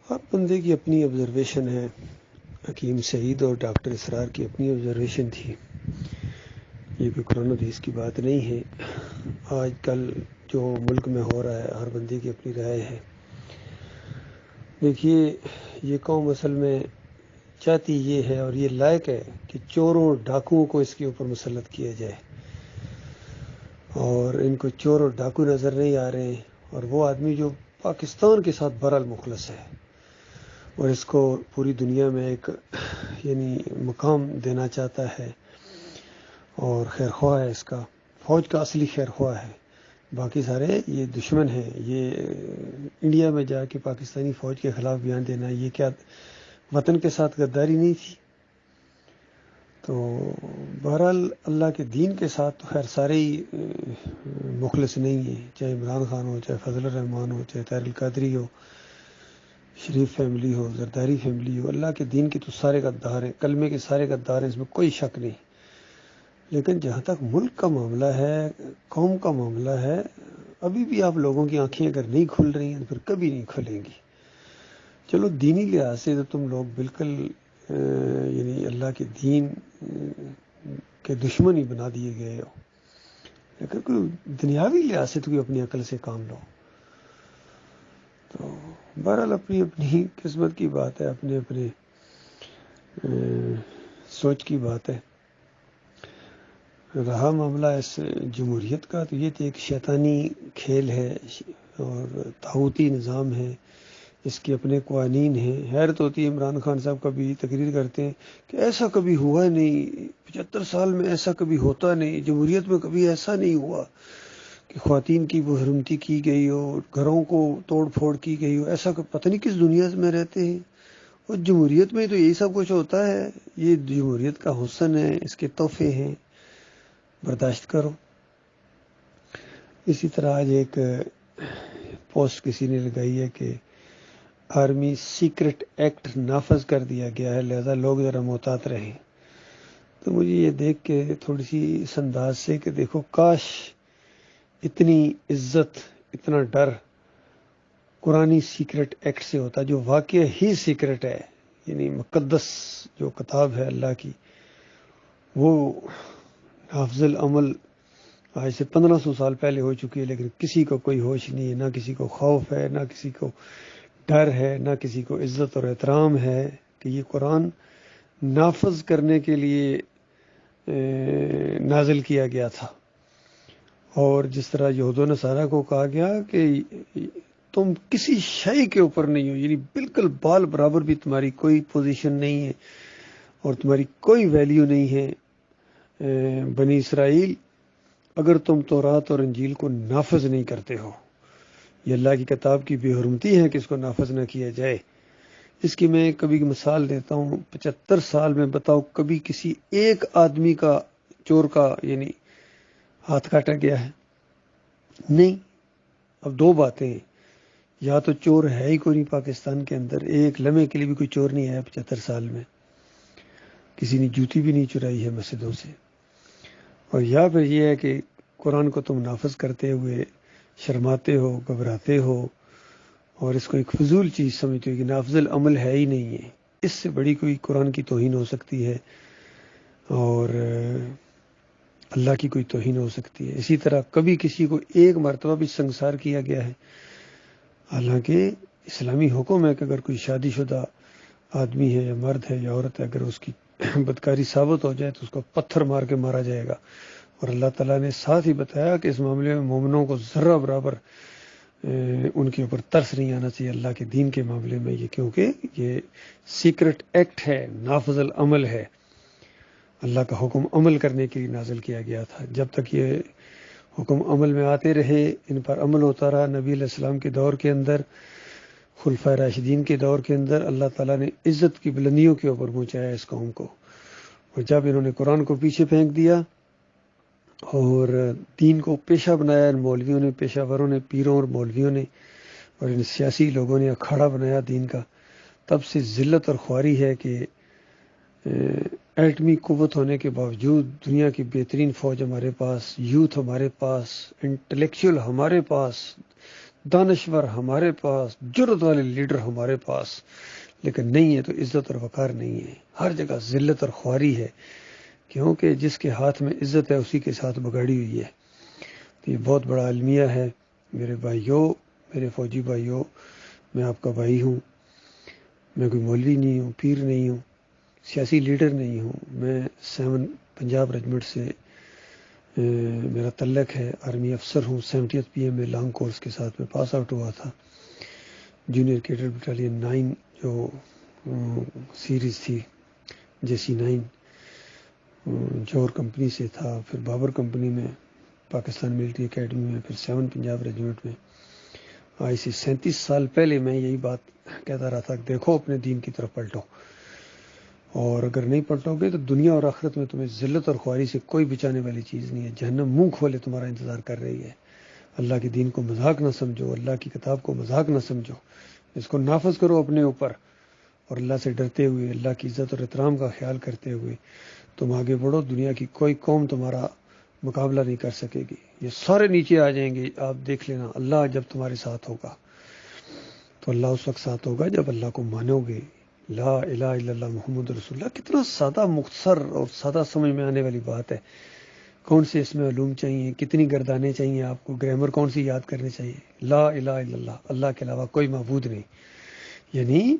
ہر بندے کی اپنی آبزرویشن ہے. حکیم سعید اور ڈاکٹر اسرار کی اپنی آبزرویشن تھی. یہ کوئی قرآن حدیث کی بات نہیں ہے. آج کل جو ملک میں ہو رہا ہے ہر بندے کی اپنی رائے ہے. دیکھیے یہ قوم اصل میں چاہتی یہ ہے اور یہ لائق ہے کہ چوروں ڈاکوؤں کو اس کے اوپر مسلط کیا جائے، اور ان کو چور اور ڈاکو نظر نہیں آ رہے ہیں. اور وہ آدمی جو پاکستان کے ساتھ برال مخلص ہے اور اس کو پوری دنیا میں ایک مقام دینا چاہتا ہے اور خیر خواہ ہے، اس کا فوج کا اصلی خیر خواہ ہے. باقی سارے یہ دشمن ہیں. یہ انڈیا میں جا کے پاکستانی فوج کے خلاف بیان دینا، یہ کیا وطن کے ساتھ غداری نہیں تھی؟ تو بہرحال اللہ کے دین کے ساتھ تو خیر سارے ہی مخلص نہیں ہیں، چاہے عمران خان ہو، چاہے فضل الرحمان ہو، چاہے طاہر القادری ہو، شریف فیملی ہو، زرداری فیملی ہو. اللہ کے دین کے تو سارے غدار ہیں، کلمے کے سارے غدار ہیں، اس میں کوئی شک نہیں. لیکن جہاں تک ملک کا معاملہ ہے، قوم کا معاملہ ہے، ابھی بھی آپ لوگوں کی آنکھیں اگر نہیں کھل رہی ہیں تو پھر کبھی نہیں کھلیں گی. چلو دینی لحاظ سے تو تم لوگ بالکل اللہ کے دین کے دشمن ہی بنا دیے گئے ہو، لیکن کوئی دنیاوی لحاظ سے تو کوئی اپنی عقل سے کام لو. تو بہرحال اپنی اپنی قسمت کی بات ہے، اپنے اپنے سوچ کی بات ہے. رہا معاملہ اس جمہوریت کا تو یہ تو ایک شیطانی کھیل ہے اور طاغوتی نظام ہے. اس کے اپنے قوانین ہیں. حیرت ہوتی ہے، عمران خان صاحب کبھی تقریر کرتے ہیں کہ ایسا کبھی ہوا نہیں، 75 سال میں ایسا کبھی ہوتا نہیں، جمہوریت میں کبھی ایسا نہیں ہوا کہ خواتین کی بحرمتی کی گئی ہو، گھروں کو توڑ پھوڑ کی گئی ہو. ایسا پتہ نہیں کس دنیا میں رہتے ہیں. اور جمہوریت میں تو یہی سب کچھ ہوتا ہے. یہ جمہوریت کا حسن ہے، اس کے تحفے ہیں، برداشت کرو. اسی طرح آج ایک پوسٹ کسی نے لگائی ہے کہ آرمی سیکرٹ ایکٹ نافذ کر دیا گیا ہے، لہذا لوگ ذرا محتاط رہیں. تو مجھے یہ دیکھ کے تھوڑی سی اس انداز سے کہ دیکھو کاش اتنی عزت، اتنا ڈر قرآنی سیکرٹ ایکٹ سے ہوتا، جو واقع ہی سیکرٹ ہے. مقدس جو کتاب ہے اللہ کی، وہ نافذ العمل آج سے 1500 سال پہلے ہو چکی ہے، لیکن کسی کو کوئی ہوش نہیں ہے، نہ کسی کو خوف ہے، نہ کسی کو ڈر ہے، نہ کسی کو عزت اور احترام ہے کہ یہ قرآن نافذ کرنے کے لیے نازل کیا گیا تھا. اور جس طرح یہود و نصارہ کو کہا گیا کہ تم کسی شے کے اوپر نہیں ہو، بالکل بال برابر بھی تمہاری کوئی پوزیشن نہیں ہے اور تمہاری کوئی ویلیو نہیں ہے بنی اسرائیل، اگر تم تورات اور انجیل کو نافذ نہیں کرتے ہو. یہ اللہ کی کتاب کی بے حرمتی ہے کہ اس کو نافذ نہ کیا جائے. اس کی میں کبھی مثال دیتا ہوں. 75 سال میں بتاؤ کبھی کسی ایک آدمی کا، چور کا ہاتھ کاٹا گیا ہے؟ نہیں. اب دو باتیں ہیں، یا تو چور ہے ہی کوئی نہیں پاکستان کے اندر، ایک لمحے کے لیے بھی کوئی چور نہیں آیا 75 سال میں، کسی نے جوتی بھی نہیں چرائی ہے مسجدوں سے، اور یا پھر یہ ہے کہ قرآن کو تم نافذ کرتے ہوئے شرماتے ہو، گھبراتے ہو اور اس کو ایک فضول چیز سمجھتے ہو کہ نافذ العمل ہے ہی نہیں ہے. اس سے بڑی کوئی قرآن کی توہین ہو سکتی ہے اور اللہ کی کوئی توہین ہو سکتی ہے. اسی طرح کبھی کسی کو ایک مرتبہ بھی سنسار کیا گیا ہے، حالانکہ اسلامی حکم ہے کہ اگر کوئی شادی شدہ آدمی ہے یا مرد ہے یا عورت ہے، اگر اس کی بدکاری ثابت ہو جائے تو اس کو پتھر مار کے مارا جائے گا. اور اللہ تعالیٰ نے ساتھ ہی بتایا کہ اس معاملے میں مومنوں کو ذرہ برابر ان کے اوپر ترس نہیں آنا چاہیے اللہ کے دین کے معاملے میں، یہ کیونکہ یہ سیکرٹ ایکٹ ہے، نافذ العمل ہے. اللہ کا حکم عمل کرنے کے لیے نازل کیا گیا تھا. جب تک یہ حکم عمل میں آتے رہے، ان پر عمل ہوتا رہا. نبی علیہ السلام کے دور کے اندر، خلفائے راشدین کے دور کے اندر اللہ تعالیٰ نے عزت کی بلندیوں کے اوپر پہنچایا اس قوم کو. اور جب انہوں نے قرآن کو پیچھے پھینک دیا اور دین کو پیشہ بنایا، ان مولویوں نے، پیشہ وروں نے، پیروں اور مولویوں نے، اور ان سیاسی لوگوں نے اکھاڑا بنایا دین کا، تب سے ذلت اور خواری ہے کہ ایٹمی قوت ہونے کے باوجود، دنیا کی بہترین فوج ہمارے پاس، یوتھ ہمارے پاس، انٹلیکچوئل ہمارے پاس، دانشور ہمارے پاس، جرأت والے لیڈر ہمارے پاس، لیکن نہیں ہے تو عزت اور وقار نہیں ہے، ہر جگہ ذلت اور خواری ہے، کیونکہ جس کے ہاتھ میں عزت ہے اسی کے ساتھ بگاڑی ہوئی ہے۔ تو یہ بہت بڑا المیہ ہے میرے بھائیوں، میرے فوجی بھائیوں، میں آپ کا بھائی ہوں، میں کوئی مولوی نہیں ہوں، پیر نہیں ہوں، سیاسی لیڈر نہیں ہوں، میں 7 پنجاب ریجمنٹ سے میرا تعلق ہے، آرمی افسر ہوں، 70th PM میں لانگ کورس کے ساتھ میں پاس آؤٹ ہوا تھا، جونیئر کیڈر بٹالین 9 جو سیریز تھی JC9 جوہر کمپنی سے تھا، پھر بابر کمپنی میں پاکستان ملٹری اکیڈمی میں، پھر 7 پنجاب ریجمنٹ میں۔ آج سے 37 سال پہلے میں یہی بات کہتا رہا تھا کہ دیکھو اپنے دین کی طرف پلٹو، اور اگر نہیں پلٹو گے تو دنیا اور آخرت میں تمہیں ذلت اور خواری سے کوئی بچانے والی چیز نہیں ہے، جہنم منہ کھولے تمہارا انتظار کر رہی ہے۔ اللہ کے دین کو مذاق نہ سمجھو، اللہ کی کتاب کو مذاق نہ سمجھو، اس کو نافذ کرو اپنے اوپر، اور اللہ سے ڈرتے ہوئے، اللہ کی عزت اور احترام کا خیال کرتے ہوئے تم آگے بڑھو۔ دنیا کی کوئی قوم تمہارا مقابلہ نہیں کر سکے گی، یہ سارے نیچے آ جائیں گے، آپ دیکھ لینا۔ اللہ جب تمہارے ساتھ ہوگا تو اللہ اس وقت ساتھ ہوگا جب اللہ کو مانو گے، لا الہ الا اللہ محمد رسول اللہ۔ کتنا سادہ، مختصر اور سادہ سمجھ میں آنے والی بات ہے۔ کون سے اس میں علوم چاہیے، کتنی گردانے چاہیے آپ کو، گرامر کون سی یاد کرنی چاہیے؟ لا الہ الا اللہ، اللہ کے علاوہ کوئی معبود نہیں، یعنی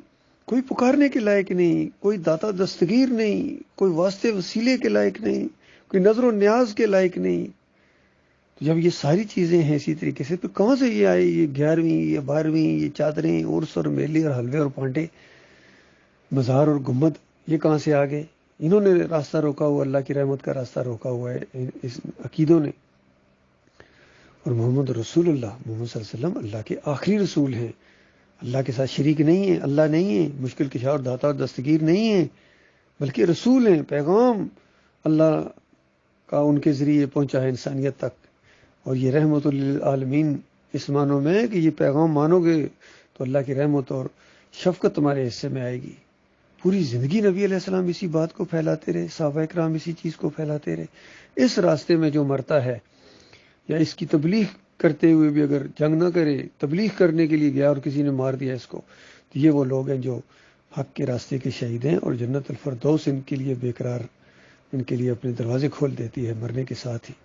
کوئی پکارنے کے لائق نہیں، کوئی داتا دستگیر نہیں، کوئی واسطے وسیلے کے لائق نہیں، کوئی نظر و نیاز کے لائق نہیں۔ تو جب یہ ساری چیزیں ہیں اسی طریقے سے، تو کہاں سے یہ آئے، یہ 11ویں، یہ 12ویں، یہ چادریں، عرس اور میلے اور حلوے اور پانٹے، مزار اور گنبد، یہ کہاں سے آ گئے؟ انہوں نے راستہ روکا ہوا، اللہ کی رحمت کا راستہ روکا ہوا ہے اس عقیدوں نے۔ اور محمد رسول اللہ، محمد صلی اللہ علیہ وسلم اللہ کے آخری رسول ہیں، اللہ کے ساتھ شریک نہیں ہیں، اللہ نہیں ہیں، مشکل کشا اور داتا اور دستگیر نہیں ہیں، بلکہ رسول ہیں، پیغام اللہ کا ان کے ذریعے پہنچا ہے انسانیت تک، اور یہ رحمت للعالمین اس معنوں میں کہ یہ پیغام مانو گے تو اللہ کی رحمت اور شفقت تمہارے حصے میں آئے گی۔ پوری زندگی نبی علیہ السلام اسی بات کو پھیلاتے رہے، صحابہ کرام اسی چیز کو پھیلاتے رہے۔ اس راستے میں جو مرتا ہے یا اس کی تبلیغ کرتے ہوئے بھی اگر جنگ نہ کرے، تبلیغ کرنے کے لیے گیا اور کسی نے مار دیا اس کو، تو یہ وہ لوگ ہیں جو حق کے راستے کے شہید ہیں، اور جنت الفردوس ان کے لیے بے قرار، ان کے لیے اپنے دروازے کھول دیتی ہے مرنے کے ساتھ ہی۔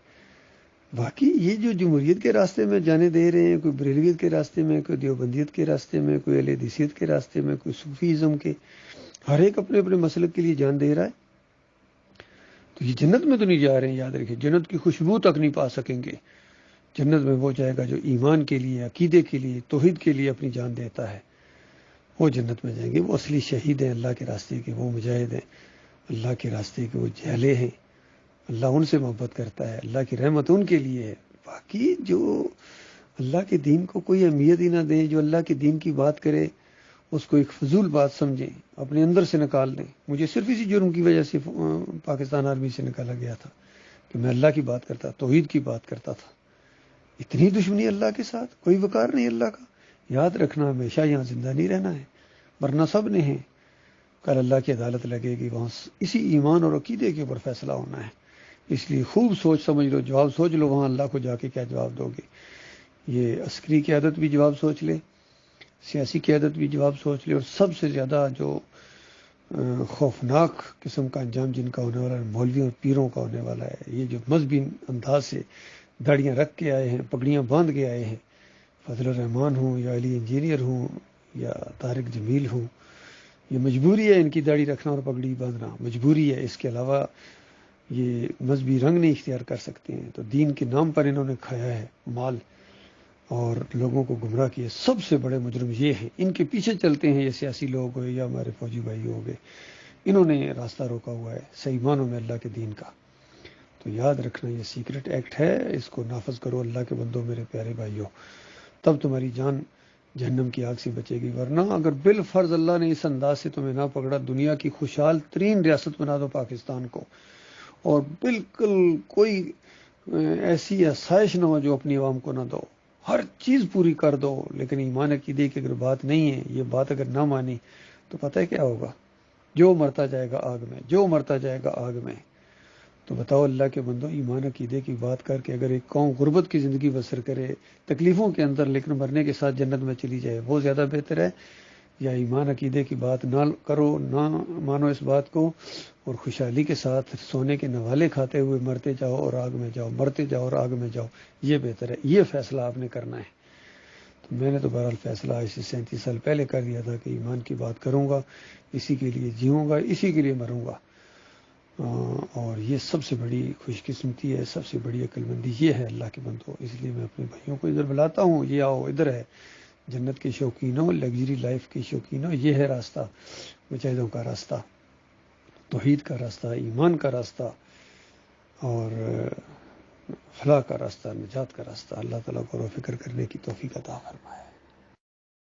باقی یہ جو جمہوریت کے راستے میں جانے دے رہے ہیں، کوئی بریلویت کے راستے میں، کوئی دیوبندیت کے راستے میں، کوئی اہل حدیثیت کے راستے میں، کوئی صوفیزم کے، ہر ایک اپنے اپنے مسلک کے لیے جان دے رہا ہے، تو یہ جنت میں تو نہیں جا رہے ہیں۔ یاد رکھیں، جنت کی خوشبو تک نہیں پا سکیں گے۔ جنت میں وہ جائے گا جو ایمان کے لیے، عقیدے کے لیے، توحید کے لیے اپنی جان دیتا ہے، وہ جنت میں جائیں گے۔ وہ اصلی شہید ہیں اللہ کے راستے کے، وہ مجاہد ہیں اللہ کے راستے کے، وہ جہلے ہیں، اللہ ان سے محبت کرتا ہے، اللہ کی رحمت ان کے لیے ہے۔ باقی جو اللہ کے دین کو کوئی اہمیت ہی نہ دیں، جو اللہ کے دین کی بات کرے اس کو ایک فضول بات سمجھیں، اپنے اندر سے نکال دیں۔ مجھے صرف اسی جرم کی وجہ سے پاکستان آرمی سے نکالا گیا تھا کہ میں اللہ کی بات کرتا، توحید کی بات کرتا تھا۔ اتنی دشمنی اللہ کے ساتھ، کوئی وقار نہیں اللہ کا۔ یاد رکھنا، ہمیشہ یہاں زندہ نہیں رہنا ہے، ورنہ سب نے ہیں، کل اللہ کی عدالت لگے گی، وہاں اسی ایمان اور عقیدے کے اوپر فیصلہ ہونا ہے۔ اس لیے خوب سوچ سمجھ لو، جواب سوچ لو وہاں اللہ کو جا کے کیا جواب دو گے۔ یہ عسکری قیادت بھی جواب سوچ لے، سیاسی قیادت بھی جواب سوچ لے، اور سب سے زیادہ جو خوفناک قسم کا انجام جن کا ہونے والا ہے، مولویوں اور پیروں کا ہونے والا ہے۔ یہ جو مذہبی انداز سے داڑیاں رکھ کے آئے ہیں، پگڑیاں باندھ کے آئے ہیں، فضل الرحمان ہوں یا علی انجینئر ہوں یا طارق جمیل ہوں، یہ مجبوری ہے ان کی داڑھی رکھنا اور پگڑی باندھنا، مجبوری ہے، اس کے علاوہ یہ مذہبی رنگ نہیں اختیار کر سکتے ہیں۔ تو دین کے نام پر انہوں نے کھایا ہے مال اور لوگوں کو گمراہ کیا۔ سب سے بڑے مجرم یہ ہیں، ان کے پیچھے چلتے ہیں یہ سیاسی لوگ ہوئے یا ہمارے فوجی بھائی ہو گئے، انہوں نے راستہ روکا ہوا ہے صحیح معنوں میں اللہ کے دین کا۔ تو یاد رکھنا، یہ سیکرٹ ایکٹ ہے، اس کو نافذ کرو اللہ کے بندوں، میرے پیارے بھائیوں، تب تمہاری جان جہنم کی آگ سے بچے گی۔ ورنہ اگر بالفرض اللہ نے اس انداز سے تمہیں نہ پکڑا، دنیا کی خوشحال ترین ریاست بنا دو پاکستان کو، اور بالکل کوئی ایسی آسائش نہ ہو جو اپنی عوام کو نہ دو، ہر چیز پوری کر دو، لیکن ایمان عقیدے کی اگر بات نہیں ہے، یہ بات اگر نہ مانی تو پتہ ہے کیا ہوگا؟ جو مرتا جائے گا آگ میں، جو مرتا جائے گا آگ میں۔ تو بتاؤ اللہ کے بندو، ایمان عقیدے کی بات کر کے اگر ایک قوم غربت کی زندگی بسر کرے تکلیفوں کے اندر، لیکن مرنے کے ساتھ جنت میں چلی جائے، وہ زیادہ بہتر ہے؟ یا ایمان عقیدے کی بات نہ کرو، نہ مانو اس بات کو، اور خوشحالی کے ساتھ سونے کے نوالے کھاتے ہوئے مرتے جاؤ اور آگ میں جاؤ، مرتے جاؤ اور آگ میں جاؤ، یہ بہتر ہے؟ یہ فیصلہ آپ نے کرنا ہے۔ تو میں نے تو بہرحال فیصلہ آج سے 37 سال پہلے کر دیا تھا کہ ایمان کی بات کروں گا، اسی کے لیے جیوں گا، اسی کے لیے مروں گا۔ اور یہ سب سے بڑی خوش قسمتی ہے، سب سے بڑی عقل مندی یہ ہے اللہ کے بندو۔ اس لیے میں اپنے بھائیوں کو ادھر بلاتا ہوں، یہ آؤ، ادھر ہے جنت کے شوقینوں، لگژری لائف کے شوقینوں، یہ ہے راستہ، مجاہدوں کا راستہ، توحید کا راستہ، ایمان کا راستہ، اور فلاح کا راستہ، نجات کا راستہ۔ اللہ تعالیٰ کو فکر کرنے کی توفیق عطا فرمائے۔